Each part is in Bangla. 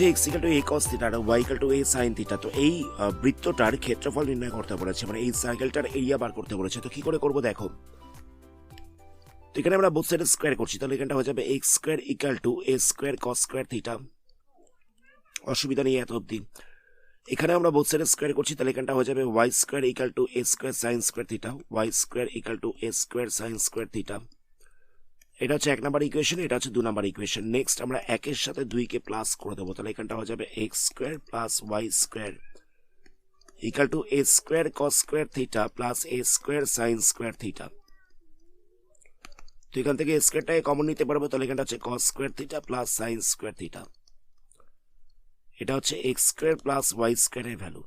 বলছে x equal to a cos theta আর y equal to a sin theta. তো এই বৃত্তটার ক্ষেত্রফল নির্ণয় করতে বলেছে, মানে এই সার্কেলটার এরিয়া বার করতে বলেছে। তো কি করে করব দেখো, তো এখানে আমরা বোথ সাইড স্কয়ার করছি, তাহলে এখানটা হয়ে যাবে x square equal to a square cos square theta. অসুবিধা নেই এত অবধি। এখানে আমরা বোথ সাইড স্কয়ার করছি, তাহলে এখানটা হয়ে যাবে y square equal to a square sin square theta, y square equal to a square sin square theta. এটা হচ্ছে 1 নাম্বার ইকুয়েশন, এটা হচ্ছে 2 নাম্বার ইকুয়েশন। নেক্সট আমরা 1 এর সাথে 2 কে প্লাস করে দেবো, তাহলে এখানটা হয়ে যাবে x square plus y square equal to a square cos square theta plus a square sin square theta. তো এখান থেকে স্কয়ারটাকে কমন নিতে পারবো, তাহলে এখানটা হচ্ছে cos square theta plus sin square theta. এটা হচ্ছে x square plus y square এর ভ্যালু।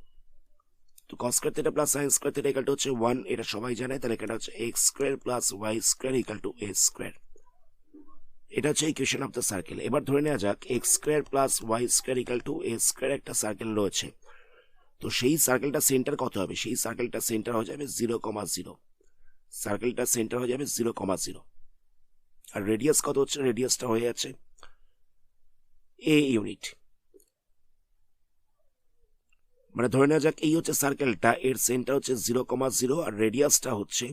তো cos square theta plus sin square theta equal to হচ্ছে 1, এটা সবাই জানে। তাহলে এটা হচ্ছে x square plus y square equal to a square. এটা হচ্ছে ইকুয়েশন অফ দ্য সার্কেল। এবার ধরে নেওয়া যাক x square plus y square equal to a square একটা সার্কেল রয়েছে। তো সেই সার্কেলটা সেন্টার কত হবে? সেই সার্কেলটা সেন্টার হয়ে যাবে 0,0। সার্কেলটা সেন্টার হয়ে যাবে 0,0। আর রেডিয়াস কত হচ্ছে? রেডিয়াসটা হয়ে যাচ্ছে a ইউনিট। মানে ধরে নেওয়া যাক এই হচ্ছে সার্কেলটা, এর সেন্টার হচ্ছে 0,0 আর রেডিয়াসটা হচ্ছে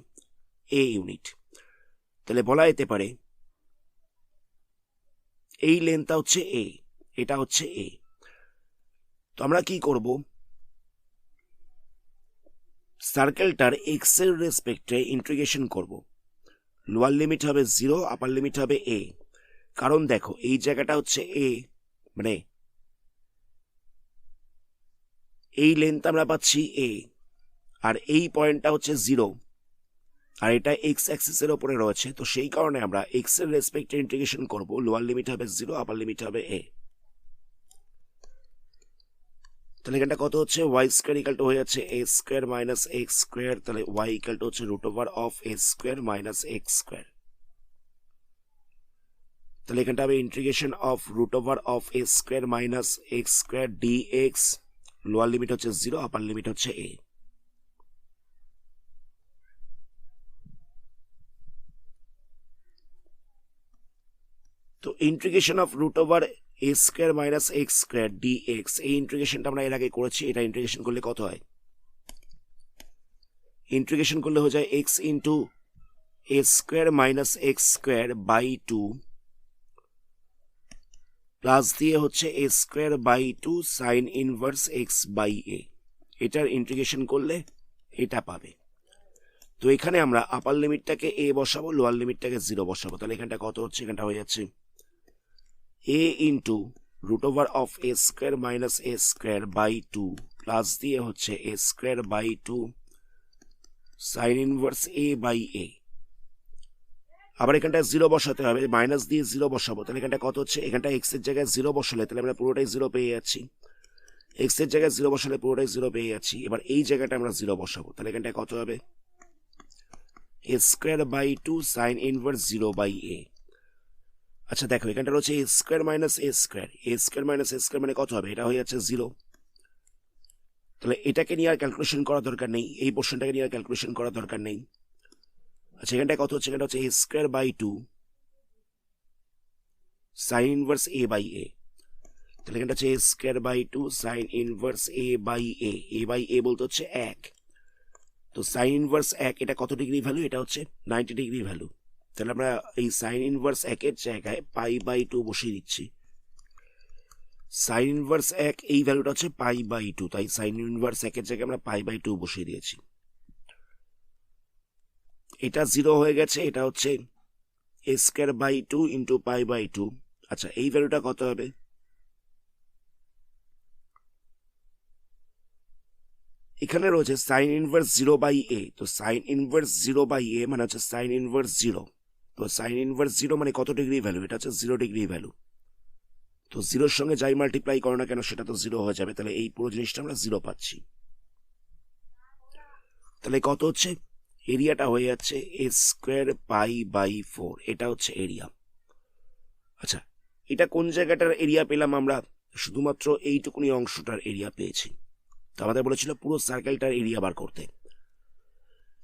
a ইউনিট। তাহলে বলা যেতে পারে এই লেন্থটা হচ্ছে a, এটা হচ্ছে a। তো আমরা কি করব, সার্কেলটার x এর রেসপেক্টে ইন্টিগ্রেশন করব। লোয়ার লিমিট হবে 0, আপার লিমিট হবে a। কারণ দেখো এই জায়গাটা হচ্ছে a, মানে এই লেন্থ আমরা পাচ্ছি a, আর এই পয়েন্টটা হচ্ছে 0, আর এটা x অ্যাক্সিসের উপরে রয়েছে। তো সেই কারণে আমরা x এর রেসপেক্টে ইন্টিগ্রেশন করব। লোয়ার লিমিট হবে 0, আপার লিমিট হবে a। তাহলে এখানটা কত হচ্ছে? y স্কয়ার ইকুয়াল টু হয়ে যাচ্ছে a square minus x square. তাহলে y ইকুয়াল টু হচ্ছে root over of a square minus x square. তাহলে এখানটা হবে integration of root over of a square minus x square dx। Lower limit হচ্ছে 0, আপার লিমিট হচ্ছে a। তো integration of root over a square minus x square dx, এই ইন্টিগ্রেশনটা আমরা এর আগে করেছি। এটা ইন্টিগ্রেশন করলে কত হয়? ইন্টিগ্রেশন করলে হয়ে যায় x into a square minus x square by 2 plus দিয়ে হচ্ছে a square by 2 sine inverse x by a। এটার ইন্টিগ্রেশন করলে এটা পাবে। তো এখানে আমরা আপার লিমিটটাকে a বসাবো, লোয়ার লিমিটটাকে 0 বসাবো। তাহলে এখানটা কত হচ্ছে? এখানটা হয়ে যাচ্ছে a into root over of a square minus a square by 2 plus দিয়ে হচ্ছে a square by 2 sine inverse a by a। আবার এখানটা 0 বসাতে হবে, মাইনাস দিয়ে 0 বসাবো। তাহলে এখানটা কত হচ্ছে? এখানটা x এর জায়গায় 0 বসালে তাহলে আমরা পুরোটাই 0 পেয়ে যাচ্ছি। x এর জায়গায় 0 বসালে পুরোটাই 0 পেয়ে যাচ্ছি। এবার এই জায়গাটা আমরা 0 বসাবো, তাহলে এখানটা কত হবে? a square by 2 sine inverse 0 by a। আচ্ছা দেখো এখানটা রয়েছে a square minus a square, a square minus a square মানে কত হবে? এটা হয়ে যাচ্ছে 0। তাহলে এটাকে নিয়ে আর ক্যালকুলেশন করার দরকার নেই, এই পোর্শনটাকে নিয়ে আর ক্যালকুলেশন করার দরকার নেই। আচ্ছা এখানটা কত হচ্ছে? এখানটা হচ্ছে a square by 2 sine inverse a by a। তাহলে এখানটা হচ্ছে a square by 2 sine inverse a by a। a by a বলতে হচ্ছে 1। তো সাইন ইনভার্স 1 এটা কত ডিগ্রি ভ্যালু? এটা হচ্ছে 90 ডিগ্রি ভ্যালু। তাহলে আমরা এই সাইন ইনভার্স 1 এর জায়গায় পাই বাই 2 বসিয়ে দিচ্ছি। সাইন ইনভার্স 1 এই ভ্যালুটা হচ্ছে পাই বাই 2, তাই সাইন ইনভার্স 1 এর জায়গায় আমরা পাই বাই 2 বসিয়ে দিয়েছি। এটা 0 হয়ে গেছে, এটা হচ্ছে a square by 2 into pi by 2। আচ্ছা এই ভ্যালুটা কত হবে? এখানে রয়েছে সাইন ইনভার্স 0 বাই a। তো সাইন ইনভার্স 0 বাই a মানে হচ্ছে সাইন ইনভার্স 0। তো সাইন ইনভার্স 0 মানে কত ডিগ্রি ভ্যালু? এটা হচ্ছে 0 ডিগ্রি ভ্যালু। তো 0-র সঙ্গে যাই মাল্টিপ্লাই করো না কেন সেটা তো 0 হয়ে যাবে। তাহলে এই পুরো জিনিসটা আমরা 0 পাচ্ছি। তাহলে কত হচ্ছে? এরিয়াটা হয়ে যাচ্ছে a স্কয়ার পাই বাই 4, এটা হচ্ছে এরিয়া। আচ্ছা এটা কোন জায়গাটার এরিয়া পেলাম? আমরা শুধুমাত্র এইটুকুনি অংশটার এরিয়া পেয়েছি। তো আমাদের বলেছিল পুরো সার্কেলটার এরিয়া বার করতে।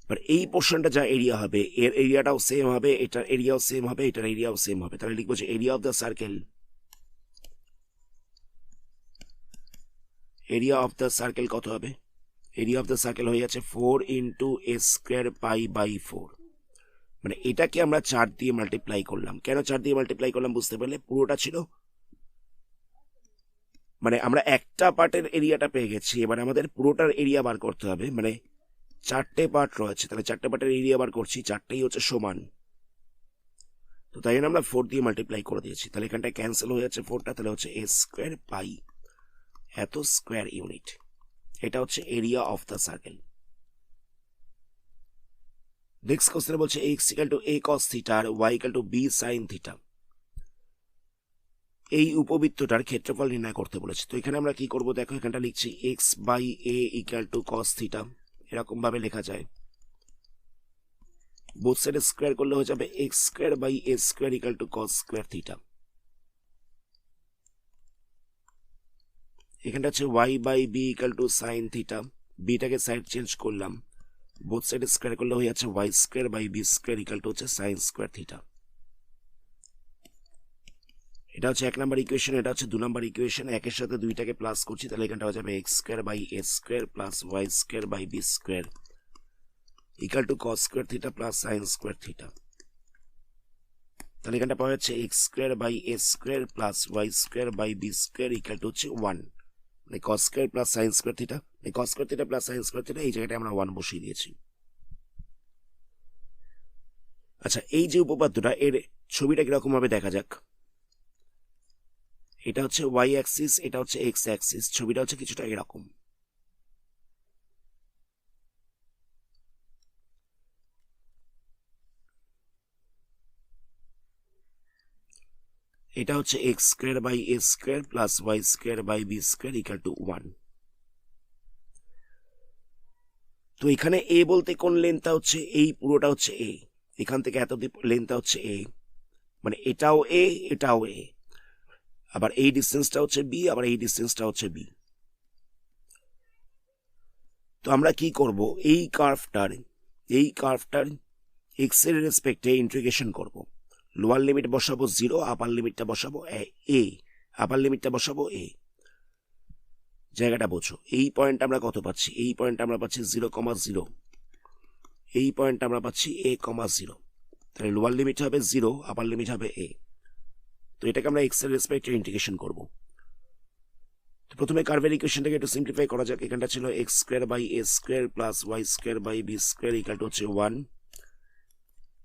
এবার এই পোর্শনটা যা এরিয়া হবে এর এরিয়াটাও সেম হবে, এটার এরিয়াও সেম হবে, এটার এরিয়াও সেম হবে। তাহলে লিখবো যে area of the circle area of the circle কত হবে? এরিয়া অফ দ্য সার্কেল হয়ে যাচ্ছে 4 into a square pi by 4। মানে এটাকে আমরা 4 দিয়ে মাল্টিপ্লাই করলাম। কেন 4 দিয়ে মাল্টিপ্লাই করলাম বুঝতে পারলে? পুরোটা ছিল, মানে আমরা একটা পার্টের এরিয়াটা পেয়ে গেছি, এবার আমাদের পুরোটার এরিয়া বার করতে হবে। মানে 4টে পার্ট রয়েছে, তাহলে 4টে পার্টের এরিয়া বার করছি, 4টেই হচ্ছে সমান, তো তাই জন্য আমরা 4 দিয়ে মাল্টিপ্লাই করে দিয়েছি। তাহলে এখানটায় ক্যান্সেল হয়ে যাচ্ছে 4টা, তাহলে হচ্ছে এ স্কোয়ার পাই এত স্কোয়ার ইউনিট। এটা হচ্ছে area of the circle. Next কোশ্চেনে বলছে x equal to a cos theta আর y equal to b sin theta. এই উপবৃত্তটার ক্ষেত্রফল নির্ণয় করতে বলেছে। তো এখানে আমরা কি করব দেখো, এখানটা লিখছি x by a equal to cos theta, এরকম ভাবে লেখা যায়। বোথ সাইড স্কোয়ার করলে হয়ে যাবে x square by a square equal to cos square theta. এখানটা হচ্ছে y by b equal to sin theta, বিটাকে সাইড চেঞ্জ করলাম, বোথ সাইড স্কোয়ার করলে হয়ে যাচ্ছে y square by b square equal to হচ্ছে sin স্কোয়ার থিটা। এটা হচ্ছে 1 নম্বর ইকুয়েশন, এটা হচ্ছে 2 নম্বর ইকুয়েশন। একের সাথে দুইটাকে প্লাস করছি, তাহলে এখানটা হয়ে যাবে x square by a square plus y square by b square equal to cos square theta plus sin square theta. তাহলে এখানটা পাওয়া যাচ্ছে x square by a square plus y square by b square equal to হচ্ছে 1, মানে cos square plus sin square theta, এই cos square theta plus sin square theta এই জায়গাটায় আমরা 1 বসিয়ে দিয়েছি। আচ্ছা, এই যে উপপাদ্যটা, এর ছবিটা কিরকম ভাবে দেখা যাক। এটা হচ্ছে y অ্যাক্সিস, এটা হচ্ছে x অ্যাক্সিস, ছবিটা হচ্ছে কিছুটা এরকম। এটা হচ্ছে x square by a square plus y square by b square equal to 1। তো এখানে a বলতে কোন লেন্থটা হচ্ছে, এই পুরোটা হচ্ছে a, এখান থেকে এত লেন্থটা হচ্ছে a, মানে এটাও a এটাও a, আবার এই ডিসটেন্সটা হচ্ছে b, আবার এই ডিসটেন্সটা হচ্ছে b। তো আমরা কি করব, এই কার্ভটার x এর রেসপেক্টে ইন্টিগ্রেশন করব। লোয়ার লিমিট বসাবো 0, আপার লিমিটটা বসাবো a, আপার লিমিটটা বসাবো a। জায়গাটা বোঝো, এই পয়েন্ট আমরা কত পাচ্ছি, এই পয়েন্ট আমরা পাচ্ছি 0,0, এই পয়েন্ট আমরা পাচ্ছি a,0। তাহলে লোয়ার লিমিট হবে 0, আপার লিমিট হবে a। তো এটাকে আমরা এক্স এর রেসপেক্টে ইন্টিগ্রেশন করব। তো প্রথমে কার্ভের ইকুয়েশনটাকে একটু সিম্পলিফাই করা যাক। এখানটা ছিল x square by a square plus y square by b square equal to হচ্ছে 1।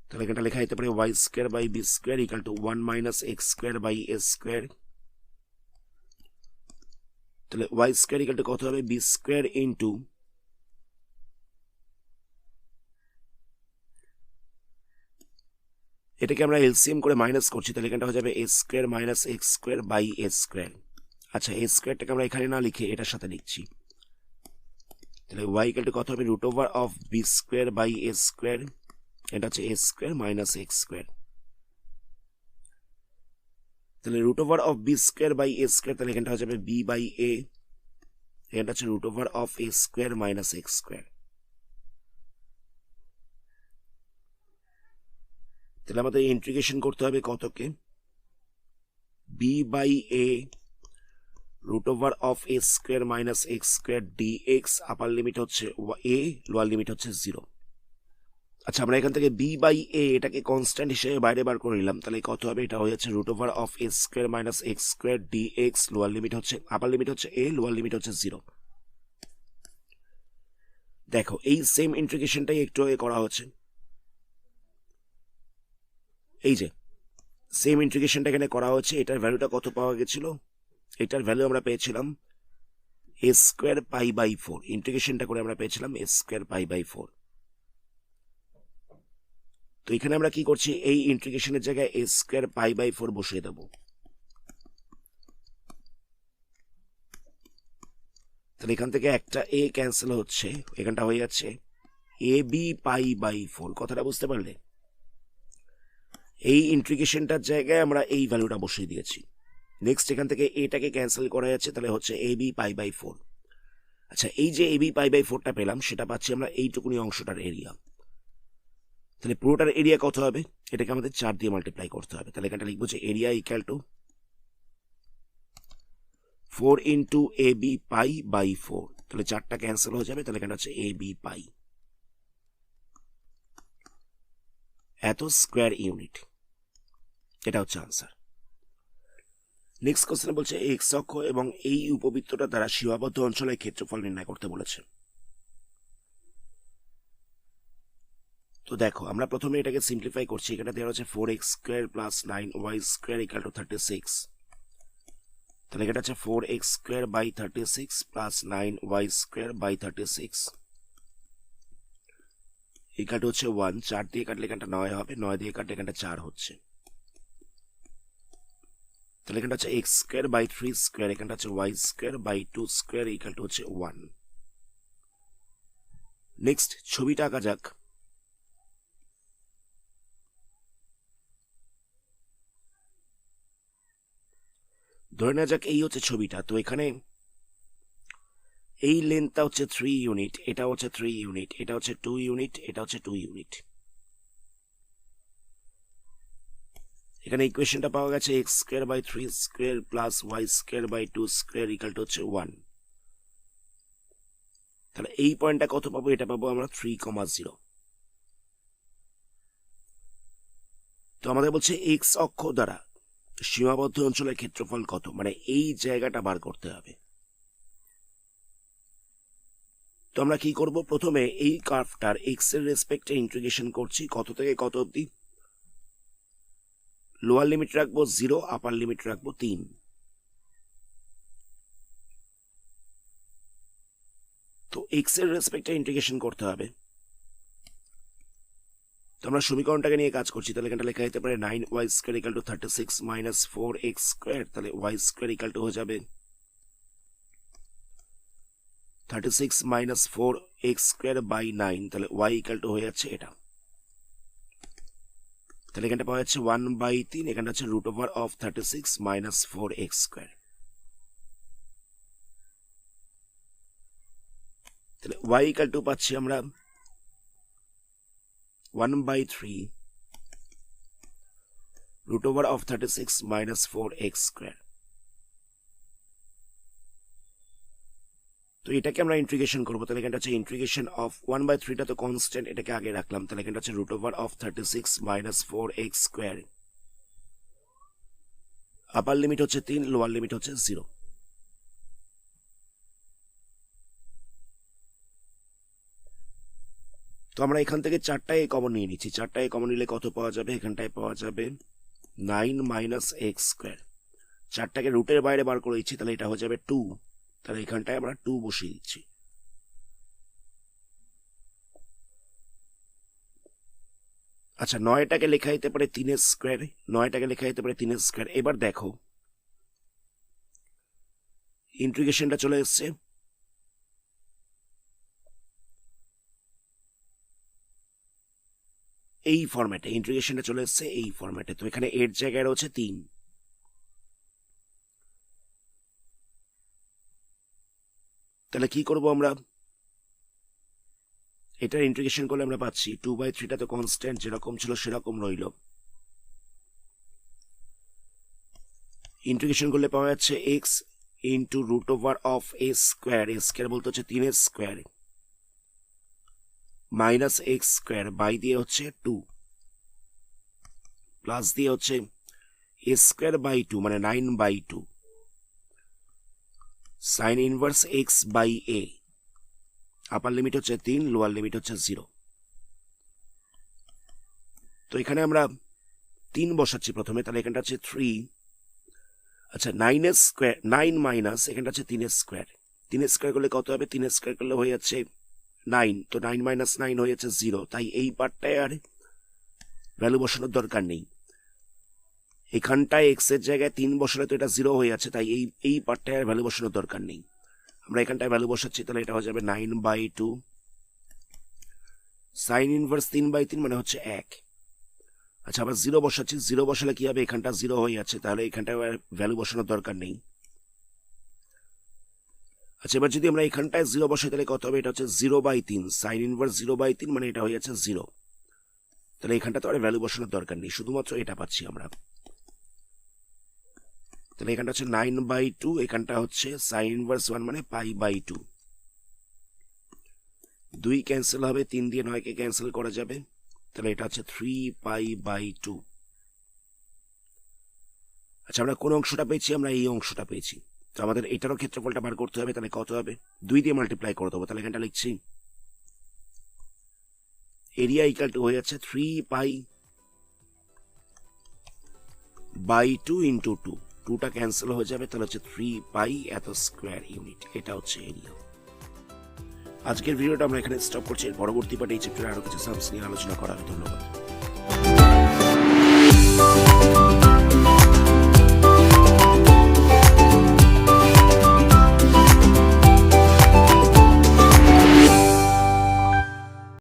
তাহলে এখানটা লেখা যেতে পারে y square by b square equal to 1 minus x square by a square. তাহলে y স্কোয়ার ইকুয়াল টু কত হবে, b স্কোয়ার ইন্টু এটাকে আমরা এলসিএম করে মাইনাস করছি, তাহলে এখানটা হয়ে যাবে a square minus x square by a square. আচ্ছা, a স্কোয়ারটাকে আমরা এখানে না লিখে এটার সাথে লিখছি, তাহলে y ইকুয়াল টু কত হবে, root over of b square by a square, এটা হচ্ছে a square minus x square. তাহলে root over of b square by a square, তাহলে এখানটা হয়ে যাবে b বাই a, এটা হচ্ছে root over of a square minus x square. তাহলে আমাদের ইন্টিগ্রেশন করতে হবে কতকে, b by a root over of a square minus x square dx, upper limit হচ্ছে a, লোয়ার লিমিট হচ্ছে 0। আচ্ছা, আমরা এখান থেকে b বাই a এটাকে কনস্ট্যান্ট হিসেবে বাইরে বার করে নিলাম, তাহলে কত হবে, এটা হয়ে যাচ্ছে root over of a square minus x square dx, lower limit হচ্ছে, আপার লিমিট হচ্ছে a, লোয়ার লিমিট হচ্ছে 0। দেখো, এই সেম ইন্টিগ্রেশনটাই একটু আগে করা হচ্ছে, এই যে সেম ইন্টিগ্রেশনটা এখানে করা হচ্ছে। এটার ভ্যালুটা কত পাওয়া গেছিল, এটার ভ্যালু আমরা পেয়েছিলাম a স্কোয়ার পাই বাই 4, ইন্টিগ্রেশনটা করে আমরা পেয়েছিলাম a স্কোয়ার পাই বাই 4। তো এখানে আমরা কি করছি, এই ইন্টিগ্রেশনের জায়গায় a স্কোয়ার পাই বাই 4 বসিয়ে দেব। তাহলে এখান থেকে একটা a ক্যান্সেল হচ্ছে, এখানটা হয়ে যাচ্ছে a b পাই বাই 4। কথাটা বুঝতে পারলে, এই ইন্টিগ্রেশনটার জায়গায় আমরা এই ভ্যালুটা বসিয়ে দিয়েছি। নেক্সট এখান থেকে এটাকে ক্যান্সেল করা যাচ্ছে, তাহলে হচ্ছে a b পাই বাই 4। আচ্ছা, এই যে a b পাই বাই 4টা পেলাম, সেটা পাচ্ছি আমরা এইটুকুনি অংশটার এরিয়া। তাহলে পুরোটার এরিয়া কত হবে, এটাকে আমাদের 4 দিয়ে মাল্টিপ্লাই করতে হবে। তাহলে এখানটা লিখবো যে area equal to 4 into a b pi by 4, তাহলে 4টা ক্যান্সেল হয়ে যাবে, তাহলে এখানে হচ্ছে এ বি পাই, এত স্কোয়ার ইউনিট। এটা হচ্ছে আনসার। নেক্সট কোশ্চেনে বলছে এক্স অক্ষ এবং এই উপবৃত্তটা দ্বারা সীমাবদ্ধ অঞ্চলের ক্ষেত্রফল নির্ণয় করতে বলেছে। তো দেখো আমরা প্রথমে এটাকে সিম্পলিফাই করছি। এখানে দেওয়া হচ্ছে 4x² plus 9y² equal to 36, তাহলে এটা হচ্ছে 4x² by 36 plus 9y² by 36 equal to হচ্ছে 1। 4 দিয়ে কাটলে এখানটা 9 হবে, 9 দিয়ে কাটলে এখানটা 4 হচ্ছে, তাহলে এখানটা হচ্ছে x² বাই 3², এখানটা হচ্ছে y² বাই 2² ইকুয়াল টু হচ্ছে 1। নেক্সট ছবিটা আঁকা যাক। ধরে নেওয়া যাক এই হচ্ছে ছবিটা। তো এখানে এই লেন্থটা হচ্ছে 3 ইউনিট, এটা হচ্ছে 3 ইউনিট, এটা হচ্ছে 2 ইউনিট, এটা হচ্ছে 2 ইউনিট। এখানে ইকুয়েশনটা পাওয়া গেছে x² by 3² plus y² by 2² equal to হচ্ছে 1। তাহলে এই পয়েন্টটা কত পাবো? এটা পাবো আমরা 3,0। তো আমাদের বলছে এক্স অক্ষ দ্বারা সীমাবদ্ধ অঞ্চলের ক্ষেত্রফল কত, মানে এই জায়গাটা বার করতে হবে। তো আমরা কি করব, প্রথমে এই কার্ভটার এক্স এর রেসপেক্টে ইন্টিগ্রেশন করছি। কত থেকে কত অবধি? লোয়ার লিমিট রাখবো 0, আপার লিমিট রাখবো 3। তো এক্স এর রেসপেক্টে ইন্টিগ্রেশন করতে হবে। তো আমরা সমীকরণটাকে নিয়ে কাজ করছি। তাহলে এখানটা লেখা যেতে পারে 9y² equal to 36 minus 4x², তাহলে y² ইকুয়াল টু হয়ে যাবে 36 মাইনাস 4x² বাই 9, তাহলে y ইকুয়াল টু হয়ে যাচ্ছে এটা। তাহলে এখানটা পাওয়া যাচ্ছে 1/3, এখানটা হচ্ছে √of 36 মাইনাস 4x²। তাহলে y ইকুয়াল টু পাচ্ছি আমরা 1/3 √of 36 মাইনাস 4x²। তো এটাকে আমরা ইন্টিগ্রেশন করবো। তাহলে এখানটা হচ্ছে ইন্টিগ্রেশন অফ 1/3টা তো কনস্ট্যান্ট, এটাকে আগে রাখলাম। তাহলে এখানটা হচ্ছে √of 36 minus 4x²। Upper limit হচ্ছে 3, লোয়ার লিমিট হচ্ছে 0। তো আমরা এখান থেকে 4টায় কমন নিয়ে নিচ্ছি। 4টায় কমন নিলে কত পাওয়া যাবে? এখানটায় পাওয়া যাবে 9 মাইনাস x²। 4টাকে রুটের বাইরে বার করে দিচ্ছি, তাহলে এটা হয়ে যাবে 2। তাহলে এখানটায় আমরা 2 বসিয়ে দিচ্ছি। আচ্ছা, 9টাকে লেখা যেতে পারে 3² 9টাকে লেখা যেতে পারে 3²। এবার দেখো ইন্টিগ্রেশনটা চলে এসছে। এই ফরম্যাটে ইন্টিগ্রেশনটা চলে এসছে, এই ফরম্যাটে। তো এখানে এর জায়গায় রয়েছে 3। তাহলে কি করব আমরা? এটার ইন্টিগ্রেশন করলে আমরা পাচ্ছি 2/3টা তো কনস্ট্যান্ট, যেরকম ছিল সেরকম রইল। ইন্টিগ্রেশন করলে পাওয়া যাচ্ছে x ইন্টু √of a² বলতে হচ্ছে 3² মাইনাস x² বাই দিয়ে হচ্ছে 2 প্লাস দিয়ে হচ্ছে a² বাই 2 মানে 9/2 sine inverse x by a। Upper limit হচ্ছে 3, লোয়ার লিমিট হচ্ছে 0। তো এখানে আমরা 3 বসাচ্ছি প্রথমে। তাহলে এখানটা হচ্ছে 3। আচ্ছা, 9 মাইনাস এখানটা হচ্ছে 3² 3² করলে কত হবে? 3² করলে হয়ে যাচ্ছে 9। তো 9 মাইনাস 9 হয়ে যাচ্ছে 0। তাই এই পার্টটায় আর ভ্যালু বসানোর দরকার নেই। এখানটায় এক্স এর জায়গায় 3 বসালে তো এটা 0 হয়ে যাচ্ছে, তাই এই পার্টটায় আর ভ্যালু বসানোর দরকার নেই। আমরা এখানটায় ভ্যালু বসাচ্ছি, তাহলে এটা হয়ে যাবে 9/2 সাইন ইনভার্স 3/3 মানে হচ্ছে 1। আচ্ছা, আবার 0 বসাচ্ছি। 0 বসালে কি হবে? এখানটা 0 হয়ে যাচ্ছে, তাহলে এখানটায় ভ্যালু বসানোর দরকার নেই। আচ্ছা, এবার যদি আমরা এখানটায় 0 বসাই তাহলে কত হবে? এটা হচ্ছে 0/3 সাইন ইনভার্স 0/3 মানে এটা হয়ে যাচ্ছে 0। তাহলে এখানটা তো আর ভ্যালু বসানোর দরকার নেই, শুধুমাত্র এটা পাচ্ছি আমরা। তাহলে এখানটা হচ্ছে 9/2, এখানটা হচ্ছে সাইন ইনভার্স 1 মানে π/2। 2 ক্যান্সেল হবে, 3 দিয়ে 9 কে ক্যান্সেল করা যাবে, তাহলে এটা হচ্ছে 3π/2। আচ্ছা, আমরা কোন অংশটা পেয়েছি? আমরা এই অংশটা পেয়েছি। তো আমাদের এটারও ক্ষেত্রফলটা বার করতে হবে, তাহলে কত হবে? 2 দিয়ে মাল্টিপ্লাই করে দেবো। তাহলে এখানটা লিখছি এরিয়া ইকাল টু হয়ে যাচ্ছে 3π/2 ইন্টু 2। 2টা ক্যান্সেল হয়ে যাবে, তাহলে হচ্ছে 3π এত স্কোয়ার ইউনিট। এটা হচ্ছে এরিয়া। আজকের ভিডিওটা আমরা এখানে স্টপ করছি। পরবর্তী পার্টে এই চ্যাপ্টারে আরো কিছু সামস নিয়ে আলোচনা করা হবে। ধন্যবাদ।